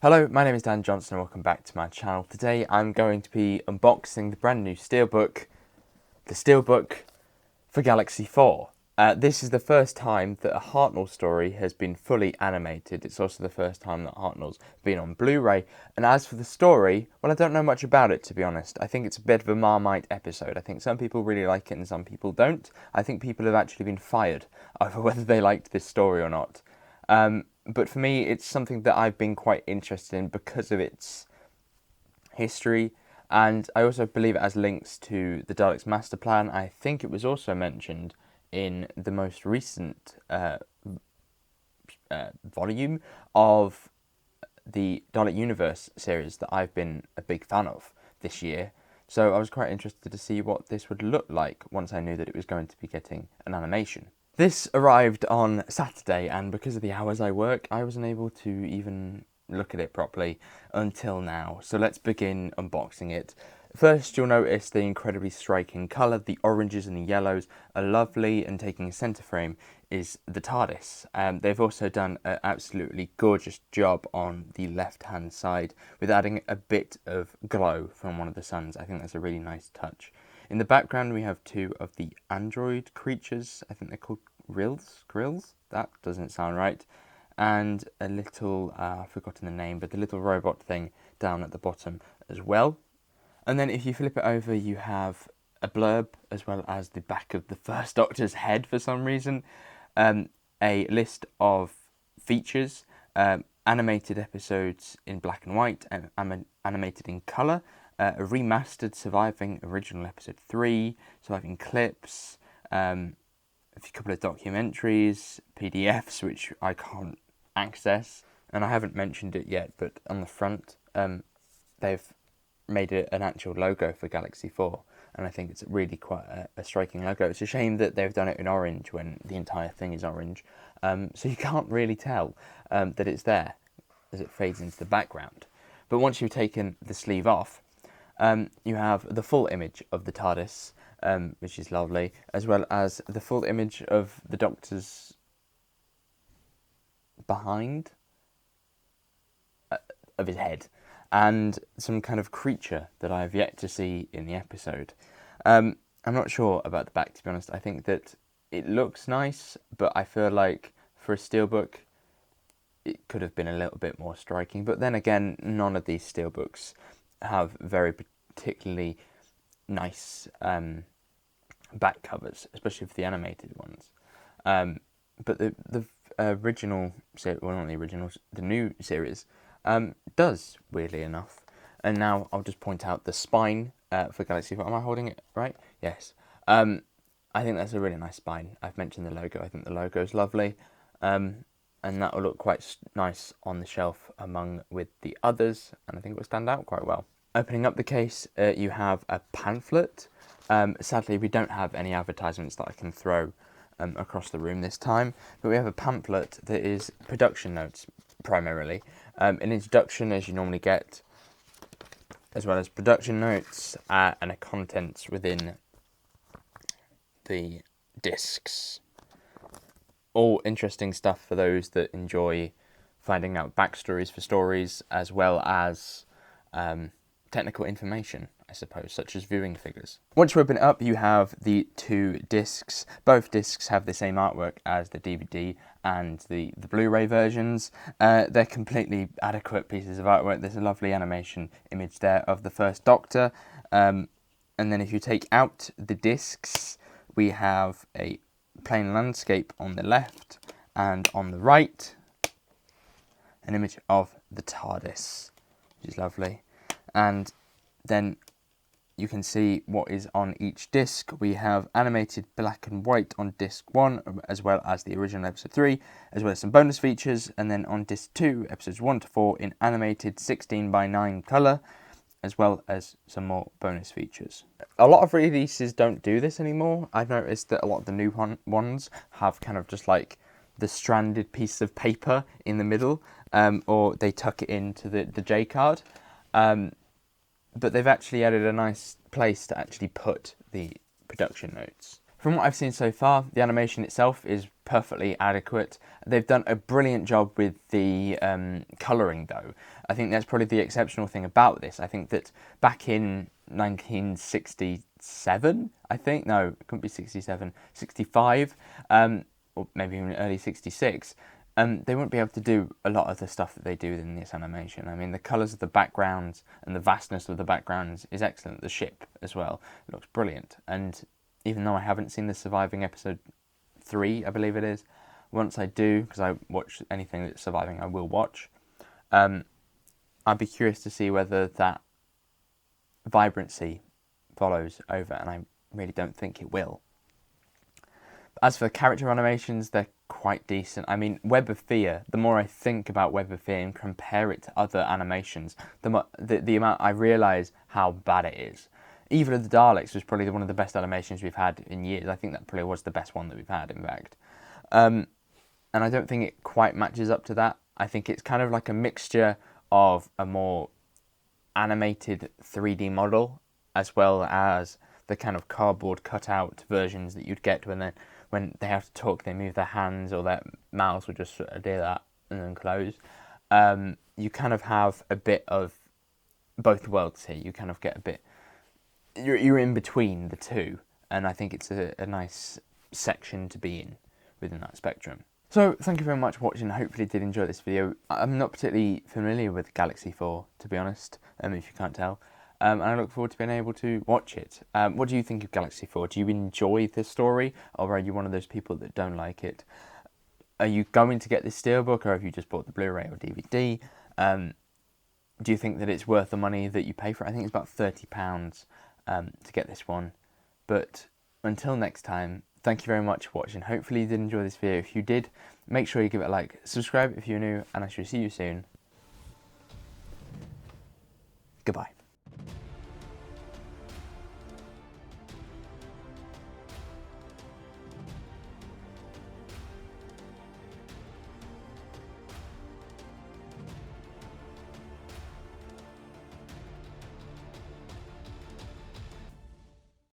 Hello, my name is Dan Johnson and welcome back to my channel. Today I'm going to be unboxing the brand new Steelbook, the Steelbook for Galaxy 4. This is the first time that a Hartnell story has been fully animated. It's also the first time that Hartnell's been on Blu-ray. And as for the story, well, I don't know much about it, to be honest. I think it's a bit of a Marmite episode. I think some people really like it and some people don't. I think people have actually been fired over whether they liked this story or not. But for me, it's something that I've been quite interested in because of its history, and I also believe it has links to the Daleks' master plan. I think it was also mentioned in the most recent volume of the Dalek Universe series that I've been a big fan of this year. So I was quite interested to see what this would look like once I knew that it was going to be getting an animation. This arrived on Saturday, and because of the hours I work, I wasn't able to even look at it properly until now. So let's begin unboxing it. First, you'll notice the incredibly striking colour. The oranges and the yellows are lovely, and taking centre frame is the TARDIS. They've also done an absolutely gorgeous job on the left-hand side with adding a bit of glow from one of the suns. I think that's a really nice touch. In the background, we have two of the android creatures. I think they're called grills? That doesn't sound right. And a little, I've forgotten the name, but the little robot thing down at the bottom as well. And then if you flip it over, you have a blurb as well as the back of the First Doctor's head for some reason. A list of features, animated episodes in black and white and animated in colour. A remastered surviving original episode 3, surviving clips, a couple of documentaries, PDFs which I can't access, and I haven't mentioned it yet, but on the front they've made it an actual logo for Galaxy 4, and I think it's really quite a striking logo. It's a shame that they've done it in orange when the entire thing is orange, so you can't really tell that it's there as it fades into the background. But once you've taken the sleeve off, you have the full image of the TARDIS, which is lovely, as well as the full image of the Doctor's behind of his head, and some kind of creature that I have yet to see in the episode. I'm not sure about the back, to be honest. I think that it looks nice, but I feel like for a Steelbook, it could have been a little bit more striking. But then again, none of these Steelbooks have very particularly nice back covers, especially for the animated ones. But the original, well, not the original, the new series does, weirdly enough. And now I'll just point out the spine for Galaxy 4. Am I holding it right? Yes. I think that's a really nice spine. I've mentioned the logo. I think the logo is lovely. And that will look quite nice on the shelf with the others, and I think it will stand out quite well. Opening up the case, you have a pamphlet. Sadly, we don't have any advertisements that I can throw across the room this time, but we have a pamphlet that is production notes, primarily. An introduction, as you normally get, as well as production notes and a contents within the discs. All interesting stuff for those that enjoy finding out backstories for stories, as well as technical information, I suppose, such as viewing figures. Once you open it up, you have the two discs. Both discs have the same artwork as the DVD and the Blu-ray versions. They're completely adequate pieces of artwork. There's a lovely animation image there of the First Doctor. And then if you take out the discs, we have a plain landscape on the left, and on the right, an image of the TARDIS, which is lovely. And then you can see what is on each disc. We have animated black and white on disc 1, as well as the original episode 3, as well as some bonus features. And then on disc 2, episodes 1 to 4 in animated 16:9 colour, as well as some more bonus features. A lot of releases don't do this anymore. I've noticed that a lot of the new ones have kind of just like the stranded piece of paper in the middle, or they tuck it into the J card. But they've actually added a nice place to actually put the production notes. From what I've seen so far, the animation itself is perfectly adequate. They've done a brilliant job with the colouring though. I think that's probably the exceptional thing about this. I think that back in 1967, I think, no, it couldn't be 67, 65, or maybe even early 66, they wouldn't be able to do a lot of the stuff that they do in this animation. I mean, the colours of the backgrounds and the vastness of the backgrounds is excellent. The ship as well, it looks brilliant. And even though I haven't seen the surviving episode 3, I believe it is, once I do, because I watch anything that's surviving, I will watch, I'd be curious to see whether that vibrancy follows over, and I really don't think it will. As for character animations, they're quite decent. I mean, Web of Fear, the more I think about Web of Fear and compare it to other animations, the amount I realise how bad it is. Evil of the Daleks was probably one of the best animations we've had in years. I think that probably was the best one that we've had, in fact. And I don't think it quite matches up to that. I think it's kind of like a mixture of a more animated 3D model, as well as the kind of cardboard cutout versions that you'd get when they have to talk, they move their hands or their mouths will just sort of do that and then close. You kind of have a bit of both worlds here. You kind of get a bit... You're in between the two, and I think it's a nice section to be in within that spectrum. So, thank you very much for watching. I hopefully did enjoy this video. I'm not particularly familiar with Galaxy 4, to be honest, if you can't tell. And I look forward to being able to watch it. What do you think of Galaxy 4? Do you enjoy the story, or are you one of those people that don't like it? Are you going to get this Steelbook, or have you just bought the Blu-ray or DVD? Do you think that it's worth the money that you pay for it? I think it's about £30 to get this one. But until next time, thank you very much for watching. Hopefully you did enjoy this video. If you did, make sure you give it a like, subscribe if you're new, and I shall see you soon. Goodbye.